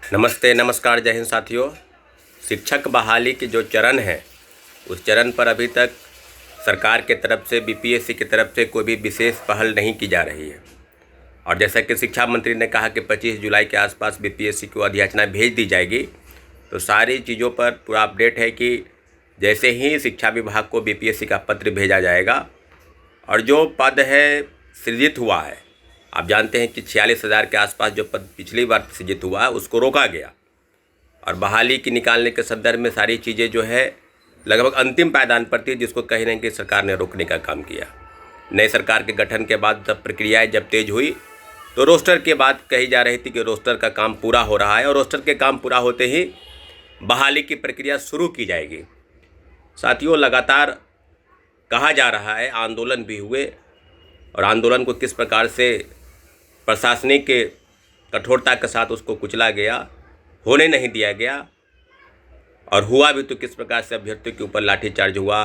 नमस्ते, नमस्कार, जय हिंद साथियों। शिक्षक बहाली के जो चरण है, उस चरण पर अभी तक सरकार के तरफ से बीपीएससी की तरफ से कोई भी विशेष पहल नहीं की जा रही है। और जैसा कि शिक्षा मंत्री ने कहा कि 25 जुलाई के आसपास बीपीएससी को अधियाचना भेज दी जाएगी, तो सारी चीज़ों पर पूरा अपडेट है कि जैसे ही शिक्षा विभाग को बीपीएससी का पत्र भेजा जाएगा और जो पद है सृजित हुआ है, आप जानते हैं कि 46,000 के आसपास जो पद पिछली बार सृजित हुआ है उसको रोका गया और बहाली की निकालने के संदर्भ में सारी चीज़ें जो है लगभग अंतिम पायदान पर थी, जिसको कहीं ना कहीं सरकार ने रोकने का काम किया। नई सरकार के गठन के बाद जब प्रक्रियाएं जब तेज हुई तो रोस्टर के बाद कही जा रही थी कि रोस्टर का काम पूरा हो रहा है और रोस्टर के काम पूरा होते ही बहाली की प्रक्रिया शुरू की जाएगी। साथियों, लगातार कहा जा रहा है, आंदोलन भी हुए और आंदोलन को किस प्रकार से प्रशासनिक के कठोरता के साथ उसको कुचला गया, होने नहीं दिया गया और हुआ भी तो किस प्रकार से अभ्यर्थियों के ऊपर लाठीचार्ज हुआ,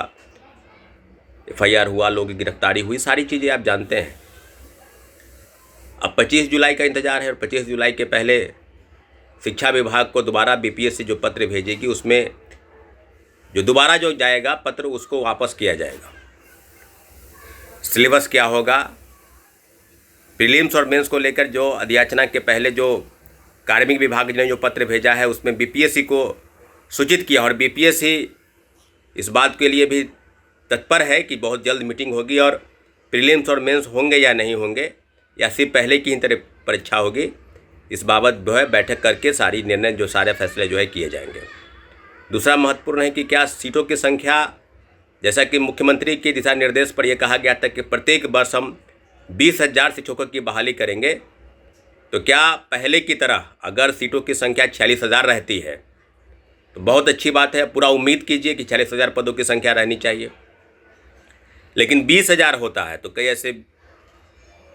एफआईआर हुआ, लोगों की गिरफ्तारी हुई, सारी चीज़ें आप जानते हैं। अब 25 जुलाई का इंतज़ार है और 25 जुलाई के पहले शिक्षा विभाग को दोबारा बीपीएससी जो पत्र भेजेगी, उसमें जो दोबारा जो जाएगा पत्र उसको वापस किया जाएगा। सिलेबस क्या होगा, प्रीलिम्स और मेंस को लेकर जो अधियाचना के पहले जो कार्मिक विभाग ने जो पत्र भेजा है उसमें बीपीएससी को सूचित किया और बीपीएससी इस बात के लिए भी तत्पर है कि बहुत जल्द मीटिंग होगी और प्रीलिम्स और मेंस होंगे या नहीं होंगे या सिर्फ पहले की ही तरह परीक्षा होगी, इस बाबत जो है बैठक करके सारी निर्णय जो सारे फैसले जो है किए जाएंगे। दूसरा महत्वपूर्ण है कि क्या सीटों की संख्या, जैसा कि मुख्यमंत्री के दिशा निर्देश पर यह कहा गया था कि प्रत्येक वर्ष हम 20,000 शिक्षकों की बहाली करेंगे, तो क्या पहले की तरह अगर सीटों की संख्या 46,000 रहती है तो बहुत अच्छी बात है, पूरा उम्मीद कीजिए कि 46,000 पदों की संख्या रहनी चाहिए। लेकिन 20,000 होता है तो कई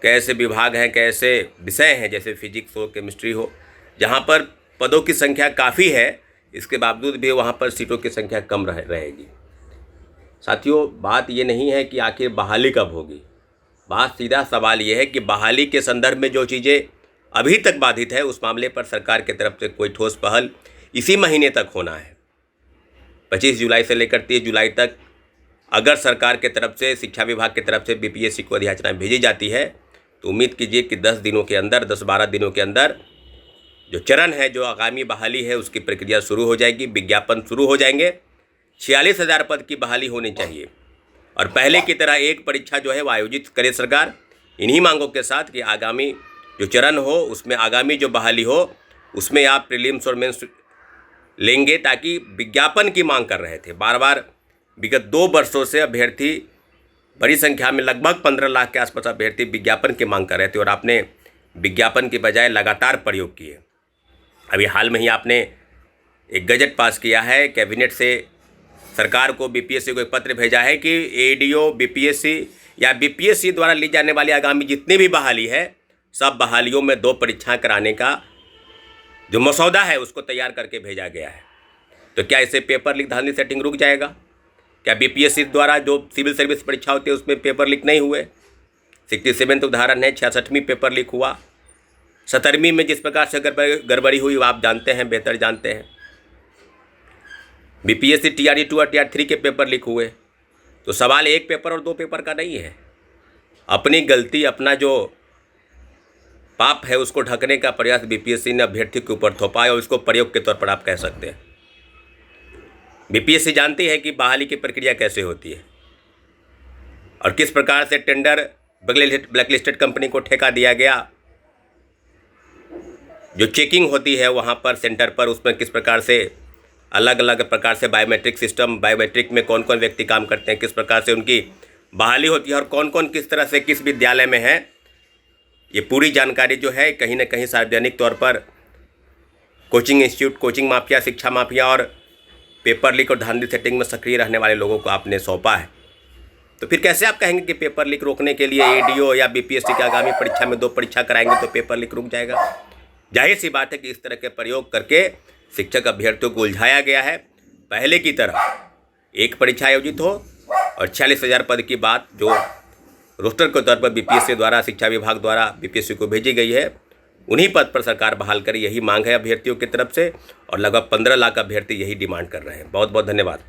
ऐसे विभाग हैं, कई ऐसे विषय हैं जैसे फिजिक्स हो, केमिस्ट्री हो, जहाँ पर पदों की संख्या काफ़ी है, इसके बावजूद भी वहाँ पर सीटों की संख्या कम रहेगी। साथियों, बात ये नहीं है कि आखिर बहाली कब होगी, बात सीधा सवाल ये है कि बहाली के संदर्भ में जो चीज़ें अभी तक बाधित है उस मामले पर सरकार की तरफ से कोई ठोस पहल इसी महीने तक होना है। 25 जुलाई से लेकर 30 जुलाई तक अगर सरकार के तरफ से, शिक्षा विभाग की तरफ से बीपीएससी को अधियाचना भेजी जाती है तो उम्मीद कीजिए कि 10 दिनों के अंदर, 10-12 दिनों के अंदर जो चरण है, जो आगामी बहाली है, उसकी प्रक्रिया शुरू हो जाएगी, विज्ञापन शुरू हो जाएंगे। 46,000 पद की बहाली होनी चाहिए और पहले की तरह एक परीक्षा जो है वो आयोजित करे सरकार, इन्हीं मांगों के साथ कि आगामी जो चरण हो उसमें आगामी जो बहाली हो उसमें आप प्रीलिम्स और मेंस लेंगे, ताकि विज्ञापन की मांग कर रहे थे बार बार। विगत 2 वर्षों से अभ्यर्थी बड़ी संख्या में, लगभग 15 लाख के आसपास अभ्यर्थी विज्ञापन की मांग कर रहे थे और आपने विज्ञापन की बजाय लगातार प्रयोग किए। अभी हाल में ही आपने एक गजट पास किया है, कैबिनेट से सरकार को बीपीएससी को एक पत्र भेजा है कि एडीओ बीपीएससी या बीपीएससी द्वारा ली जाने वाली आगामी जितनी भी बहाली है, सब बहालियों में 2 परीक्षाएं कराने का जो मसौदा है उसको तैयार करके भेजा गया है। तो क्या इसे पेपर लीक धांधली सेटिंग रुक जाएगा? क्या बीपीएससी द्वारा जो सिविल सर्विस परीक्षा होती है उसमें पेपर लीक नहीं हुए? 67 उदाहरण है, 66वीं पेपर लीक हुआ, 17वीं में जिस प्रकार से गड़बड़ी हुई आप जानते हैं, बेहतर जानते हैं। बीपीएससी टीआरई 2 और टीआर 3 के पेपर लीक हुए। तो सवाल एक पेपर और 2 पेपर का नहीं है, अपनी गलती, अपना जो पाप है उसको ढकने का प्रयास बीपीएससी ने अभ्यर्थी के ऊपर थोपा है और इसको प्रयोग के तौर पर आप कह सकते हैं। बीपीएससी जानती है कि बहाली की प्रक्रिया कैसे होती है और किस प्रकार से टेंडर ब्लैकलिस्टेड कंपनी को ठेका दिया गया, जो चेकिंग होती है वहाँ पर सेंटर पर, उसमें किस प्रकार से अलग अलग प्रकार से बायोमेट्रिक सिस्टम, बायोमेट्रिक में कौन कौन व्यक्ति काम करते हैं, किस प्रकार से उनकी बहाली होती है और कौन कौन किस तरह से किस विद्यालय में है, ये पूरी जानकारी जो है कहीं ना कहीं सार्वजनिक तौर पर कोचिंग इंस्टीट्यूट, कोचिंग माफिया, शिक्षा माफिया और पेपर लीक और धांधली सेटिंग में सक्रिय रहने वाले लोगों को आपने सौंपा है। तो फिर कैसे आप कहेंगे कि पेपर लीक रोकने के लिए एडीओ या बीपीएससी की आगामी परीक्षा में 2 परीक्षा कराएंगे तो पेपर लीक रुक जाएगा? जाहिर सी बात है कि इस तरह के प्रयोग करके शिक्षक अभ्यर्थियों को उलझाया गया है। पहले की तरह एक परीक्षा आयोजित हो और 46,000 पद की बात जो रोस्टर के तौर पर बीपीएससी द्वारा, शिक्षा विभाग द्वारा बीपीएससी को भेजी गई है, उन्हीं पद पर सरकार बहाल करे, यही मांग है अभ्यर्थियों की तरफ से और लगभग 15 लाख अभ्यर्थी यही डिमांड कर रहे हैं। बहुत बहुत धन्यवाद।